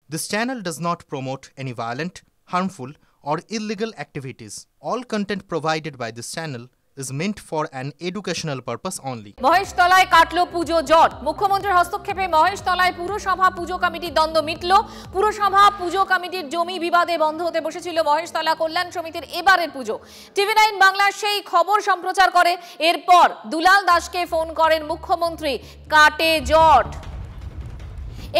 This channel does not promote any violent, harmful, or illegal activities. All content provided by this channel is meant for an educational purpose only. মহেশতলায় কাটলো পুজো জট। মুখ্যমন্ত্রীর হস্তক্ষেপে মহেশতলায় পুরসভা পুজো কমিটির দ্বন্দ্ব মিটল। পুরসভা পুজো কমিটির জমি বিবাদে বন্ধ হতে বসেছিল মহেশতলা কল্যাণ সমিতির এবারের পুজো। টিভি9 বাংলা সেই খবর সম্প্রচার করে। এরপর দুলাল দাসকে ফোন করেন মুখ্যমন্ত্রী। কাটে জট।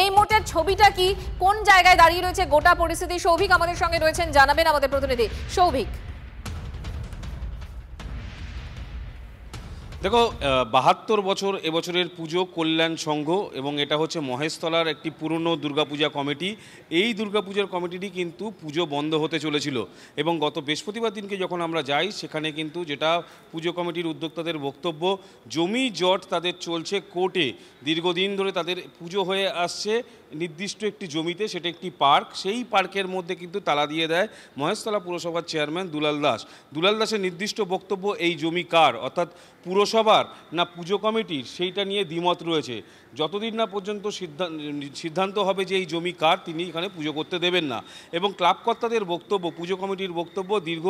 এই মুহূর্তের ছবিটা কি, কোন জায়গায় দাঁড়িয়ে রয়েছে গোটা পরিস্থিতি? সৌভিক আমাদের সঙ্গে রয়েছেন, জানাবেন আমাদের প্রতিনিধি সৌভিক। দেখো, ৭২ বছর এবছরের পুজো কল্যাণ সংঘ, এবং এটা হচ্ছে মহেশতলার একটি পুরনো দুর্গাপূজা কমিটি। এই দুর্গাপূজার কমিটিটি কিন্তু পুজো বন্ধ হতে চলেছিল, এবং গত বৃহস্পতিবার দিনকে যখন আমরা যাই সেখানে কিন্তু যেটা পুজো কমিটির উদ্যোক্তাদের বক্তব্য, জমি জট তাদের চলছে কোর্টে। দীর্ঘদিন ধরে তাদের পুজো হয়ে আসছে নির্দিষ্ট একটি জমিতে, সেটা একটি পার্ক। সেই পার্কের মধ্যে কিন্তু তালা দিয়ে দেয় মহেশতলা পুরসভার চেয়ারম্যান দুলাল দাস। দুলাল দাসের নির্দিষ্ট বক্তব্য, এই জমি কার, অর্থাৎ পুরসভার না পুজো কমিটির, সেইটা নিয়ে দ্বিমত রয়েছে। যতদিন না পর্যন্ত সিদ্ধান্ত হবে যে এই জমি কার, তিনি এখানে পুজো করতে দেবেন না। এবং ক্লাবকর্তাদের বক্তব্য, পুজো কমিটির বক্তব্য, দীর্ঘ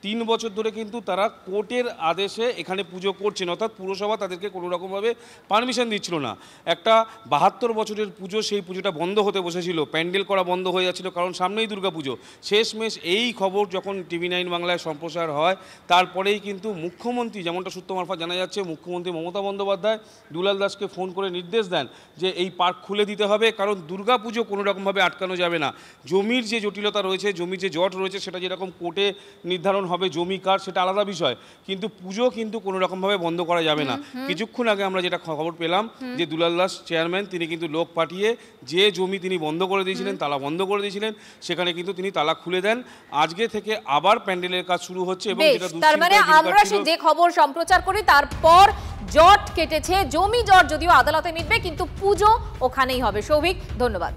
৩ বছর ধরে কিন্তু তারা কোর্টের আদেশে এখানে পুজো করছেন, অর্থাৎ পুরসভা তাদেরকে কোনো রকমভাবে পারমিশন দিচ্ছিল না। একটা ৭২ বছরের পুজো, সেই পুজোটা বন্ধ হতে বসেছিল, প্যান্ডেল করা বন্ধ হয়ে যাচ্ছিল, কারণ সামনেই দুর্গাপুজো। শেষমেশ এই খবর যখন টিভি9 বাংলায় সম্প্রচার হয়, তারপরেই কিন্তু মুখ্যমন্ত্রী, যেমনটা সূত্র মারফত জানা যাচ্ছে, মুখ্যমন্ত্রী মমতা বন্দ্যোপাধ্যায় দুলাল দাসকে ফোন করে নির্দেশ দেন যে এই পার্ক খুলে দিতে হবে, কারণ দুর্গাপুজো কোনো রকমভাবে আটকানো যাবে না। জমির যে জটিলতা রয়েছে, জমির যে জট রয়েছে, সেটা যেরকম কোর্টে নির্ধারণ হবে জমি কার, সেটা আলাদা বিষয়, কিন্তু পুজো কিন্তু কোনো রকমভাবে বন্ধ করা যাবে না। কিছুক্ষণ আগে আমরা যেটা খবর পেলাম যে দুলাল দাস চেয়ারম্যান, তিনি কিন্তু লোক পাঠিয়ে যে জমি তিনি বন্ধ করে দিয়েছিলেন, তালা বন্ধ করে দিয়েছিলেন, সেখানে কিন্তু তিনি তালা খুলে দেন। আজকে থেকে আবার প্যান্ডেলের কাজ শুরু হচ্ছে। এবং তার মানে আমরা যে খবর সম্প্রচার করি তারপর জট কেটেছে, জমি জট যদিও আদালতে মিটবে, কিন্তু পুজো ওখানেই হবে। সৌভিক, ধন্যবাদ।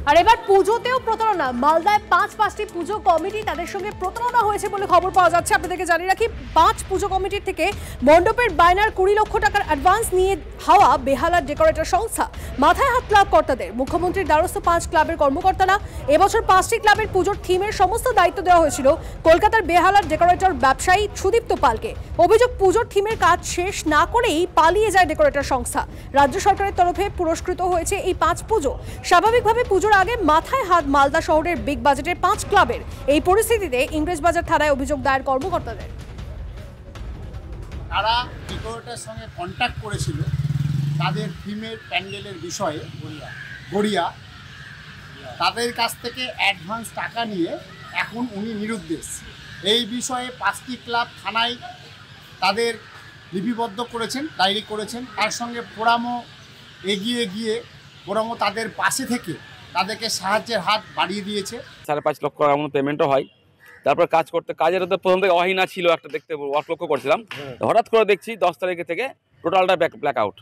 আর এবার পুজোতেও প্রতারণা। মালদায় ৫টি পুজো কমিটি, তাদের সঙ্গে প্রতারণা হয়েছে বলে খবর পাওয়া যাচ্ছে। আপনাদেরকে জানিয়ে রাখি, ৫ পুজো কমিটির থেকে মণ্ডপের বায়নার ২০ লক্ষ টাকার অ্যাডভান্স নিয়ে হাওয়া বেহালার ডেকোরেটর সংস্থা। মাথায় হাত ক্লাব কর্তাদের। মুখ্যমন্ত্রীর দ্বারস্থ ৫ ক্লাবের কর্মকর্তারা। এবছর ৫টি ক্লাবের পুজোর থিমের সমস্ত দায়িত্ব দেওয়া হয়েছিল কলকাতার বেহালার ডেকোরেটর ব্যবসায়ী সুদীপ্ত পালকে। অভিযোগ, পুজোর থিমের কাজ শেষ না করেই পালিয়ে যায় ডেকোরেটর সংস্থা। রাজ্য সরকারের তরফে পুরস্কৃত হয়েছে এই ৫ পুজো। স্বাভাবিকভাবে পুজোর আগে মাথায় হাত মালদা শহরের বিগ বাজেটের ৫ ক্লাবের। এই পরিস্থিতিতে ইংরেজবাজার থানায় অভিযোগ দায়ের কর্মকর্তাদের। তারা ডেকোরেটরের সঙ্গে কন্ট্যাক্ট করেছিল তাদের থিমের প্যান্ডেলের বিষয়ে, গড়িয়া, তাদের কাছ থেকে অ্যাডভান্স টাকা নিয়ে এখন উনি নিরুদ্দেশ। এই বিষয়ে ৫টি ক্লাব থানায় তাদের লিপিবদ্ধ করেছেন, ডায়েরি করেছেন। তার সঙ্গে ফোরামও এগিয়ে গিয়ে ফোরামও তাদের পাশে থেকে তাদেরকে সাহায্যের হাত বাড়িয়ে দিয়েছে। ৫.৫ লক্ষ এমন পেমেন্টও হয়। তারপর কাজ করতে, কাজের তো প্রথম থেকে অহিনা ছিল, একটা দেখতে ওয়ার্ক লক্ষ্য করছিলাম, হঠাৎ করে দেখছি ১০ তারিখে থেকে টোটালটা ব্ল্যাক আউট,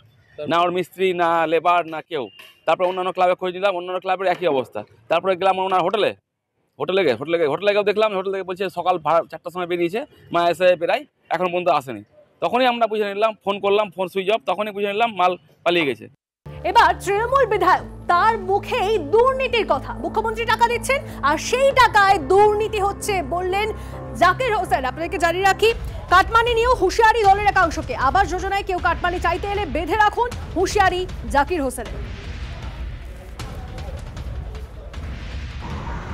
না ওর মিস্ত্রি, না লেবার, না কেউ। তারপর অন্যান্য ক্লাবে খোঁজ নিলাম, অন্যান্য ক্লাবের একই অবস্থা। তারপরে গেলাম ওনার হোটেলে গেও দেখলাম, হোটেল থেকে বলছে সকাল ৪টার সময় বেরিয়েছে, মা এসে বেরাই, এখন পর্যন্ত আসেনি। তখনই আমরা বুঝে নিলাম, ফোন করলাম, ফোন সুইচ অফ, তখনই বুঝে নিলাম মাল পালিয়ে গেছে। এবার তৃণমূল বিধায়ক, তার মুখেই দুর্নীতির কথা। মুখ্যমন্ত্রী টাকা দিচ্ছেন আর সেই টাকায় দুর্নীতি হচ্ছে বললেন জাকির হোসেন। আপনাদেরকে জানিয়ে রাখি, কাটমানি নিয়েও হুঁশিয়ারি দলের একাংশকে। আবাস যোজনায় কেউ কাটমানি চাইতে এলে বেঁধে রাখুন, হুঁশিয়ারি জাকির হোসেনের।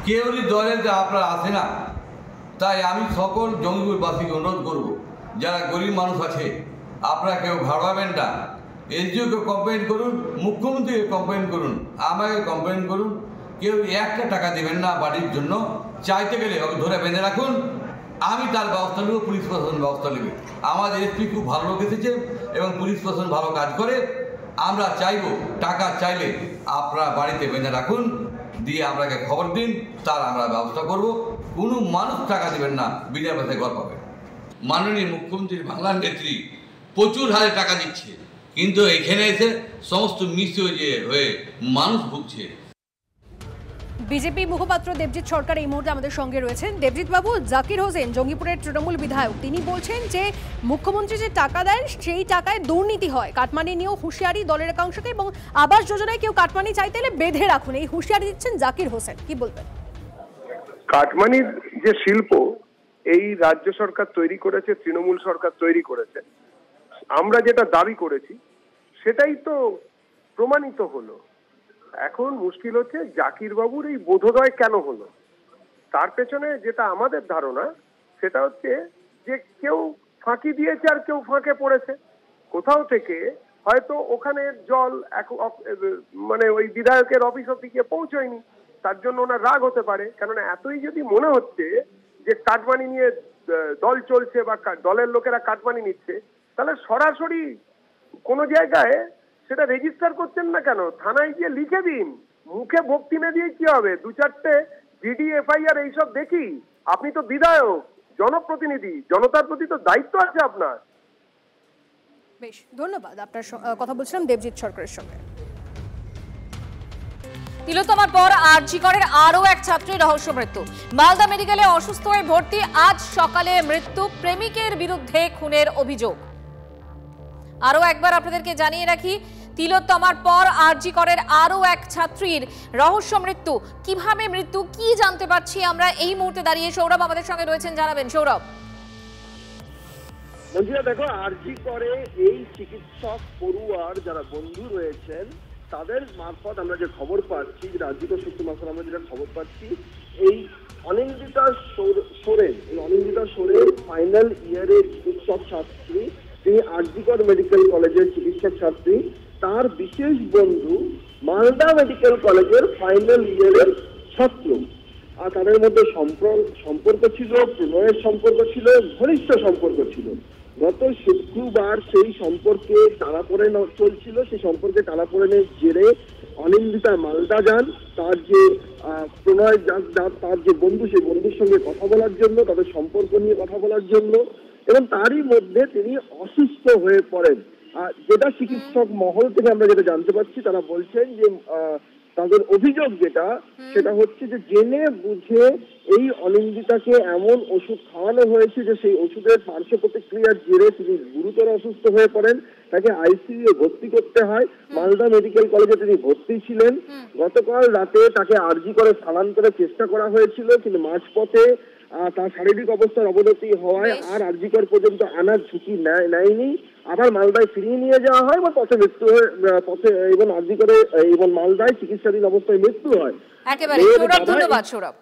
কেউই দলের আপনারা আসে না, তাই আমি সকল জঙ্গিপুরবাসীকে অনুরোধ করব, যারা গরিব মানুষ আছে, আপনারা কেউ ভাড়াবেন না। এসডিওকে কমপ্লেন করুন, মুখ্যমন্ত্রীকে কমপ্লেন করুন, আমাকে কমপ্লেন করুন। কেউ একটা টাকা দেবেন না বাড়ির জন্য। চাইতে গেলে ওকে ধরে বেঁধে রাখুন, আমি তার ব্যবস্থা নেব, পুলিশ প্রশাসন ব্যবস্থা নেবে। আমাদের এসপি খুব ভালো লোক এসেছে এবং পুলিশ প্রশাসন ভালো কাজ করে। আমরা চাইব, টাকা চাইলে আপনারা বাড়িতে বেঁধে রাখুন, দিয়ে আপনাকে খবর দিন, তার আমরা ব্যবস্থা করব। কোনো মানুষ টাকা দেবেন না, বিনা পয়সায় ঘর পাবে। মাননীয় মুখ্যমন্ত্রী বাংলার নেত্রী প্রচুর হারে টাকা দিচ্ছে, কিন্তু এখানে এসে সমস্ত মিস হয়ে মানুষ ভুগছে। বিজেপি মুখপাত্র দেবজিৎ সরকার এই মুহূর্তে আমাদের সঙ্গে রয়েছেন। দেবজিৎ বাবু, জাকির হোসেন জঙ্গিপুরের তৃণমূল বিধায়ক, তিনি বলছেন যে মুখ্যমন্ত্রী যে টাকা দেন সেই টাকায় দুর্নীতি হয়। কাটমানি নিয়েও হুঁশিয়ারি দলের একাংশকে, এবং আবাস যোজনায় কেউ কাটমানি চাইতে এলে বেঁধে রাখুন, এই হুঁশিয়ারি দিচ্ছেন জাকির হোসেন। কি বলবেন? কাটমানির যে শিল্প এই রাজ্য সরকার তৈরি করেছে, তৃণমূল সরকার তৈরি করেছে, আমরা যেটা দাবি করেছি সেটাই তো প্রমাণিত হলো। এখন মুশকিল হচ্ছে জাকির বাবুর এই বোধোদয় কেন হলো। তার পেছনে যেটা আমাদের ধারণা সেটা হচ্ছে যে কেউ ফাঁকি দিয়েছে আর কেউ ফাঁকে পড়েছে। কোথাও থেকে হয়তো ওখানে জল মানে ওই বিধায়কের অফিস অব্দি গিয়ে পৌঁছয়নি, তার জন্য ওনার রাগ হতে পারে। কেননা এতই যদি মনে হচ্ছে যে কাটমানি নিয়ে দল চলছে বা দলের লোকেরা কাটমানি নিচ্ছে, তাহলে সরাসরি কোনো জায়গায় সেটা রেজিস্টার করছেন না কেন, থানায় গিয়ে লিখে দিন। মুখে ভক্তি না দিয়ে কি হবে? 2-4টে জিডি এফআইআর এইসব দেখি। আপনি তো বিধায়ক, জনপ্রতিনিধি, জনতার প্রতি তো দায়িত্ব আছে আপনার। বেশ, ধন্যবাদ। আপনার কথা বলছিলাম দেবজিৎ সরকারের সঙ্গে। তিলোত্তমার পর আরজি করের আরও এক ছাত্রীর রহস্য মৃত্যু। মালদা মেডিকেলে অসুস্থ হয়ে ভর্তি, আজ সকালে মৃত্যু। প্রেমিকের বিরুদ্ধে খুনের অভিযোগ। আরও একবার আপনাদেরকে জানিয়ে রাখি, তিলোত্তমার পর আরজি করের আরও এক ছাত্রীর রহস্য মৃত্যু। কিভাবে মৃত্যু, কি জানতে পারছি আমরা এই মুহূর্তে দাঁড়িয়ে? সৌরভ আমাদের সঙ্গে রয়েছেন, জানাবেন সৌরভ। মঞ্জিলা, দেখো, আরজি করে এই চিকিৎসক পড়ুয়ার যারা বন্ধু রয়েছেন তাদের মারফত আমরা যে খবর পাচ্ছি, যে আরজিকর সূত্র মারফত আমরা যেটা খবর পাচ্ছি, এই অনিন্দিতা সোরেন, এই অনিন্দিতা সোরেন ফাইনাল ইয়ারের চিকিৎসক ছাত্রী, তিনি আরজিকর মেডিকেল কলেজের চিকিৎসক ছাত্রী। তার বিশেষ বন্ধু মালদা মেডিকেল কলেজের ফাইনাল ইয়ারের ছাত্র। আর তাদের মধ্যে সম্পর্ক ছিল, প্রণয়ের সম্পর্ক ছিল, ঘনিষ্ঠ সম্পর্ক ছিল। গত শুক্রবার সেই সম্পর্কে টানাপোড়েন চলছিল। সেই সম্পর্কে টানাপোড়েনের জেরে অনিন্দিতা মালদা যান তার যে প্রণয়, তার যে বন্ধু, সেই বন্ধুর সঙ্গে কথা বলার জন্য, তাদের সম্পর্ক নিয়ে কথা বলার জন্য, এবং তারই মধ্যে তিনি অসুস্থ হয়ে পড়েন। যেটা চিকিৎসক মহল থেকে আমরা যেটা জানতে পারছি, তারা বলছেন যে তাদের অভিযোগ যেটা, সেটা হচ্ছে যে জেনে বুঝে এই অনিন্দিতাকে এমন ওষুধ খাওয়ানো হয়েছে যে সেই ওষুধের পার্শ্ব প্রতিক্রিয়ার জেরে তিনি গুরুতর অসুস্থ হয়ে পড়েন। তাকে আইসিইউ ভর্তি করতে হয়। মালদা মেডিকেল কলেজে তিনি ভর্তি ছিলেন। গতকাল রাতে তাকে আরজি করে স্থানান্তরের চেষ্টা করা হয়েছিল, কিন্তু মাঝপথে তার শারীরিক অবস্থার অবনতি হওয়ায় আর আরজিকর পর্যন্ত আনার ঝুঁকি নেয়নি। আবার মালদায় ফিরিয়ে নিয়ে যাওয়া হয় বা পথে মৃত্যু হয়, পথে এবং আরজিকরে এবং মালদায় চিকিৎসাধীন অবস্থায় মৃত্যু হয়। একেবারে ধন্যবাদ সৌরভ।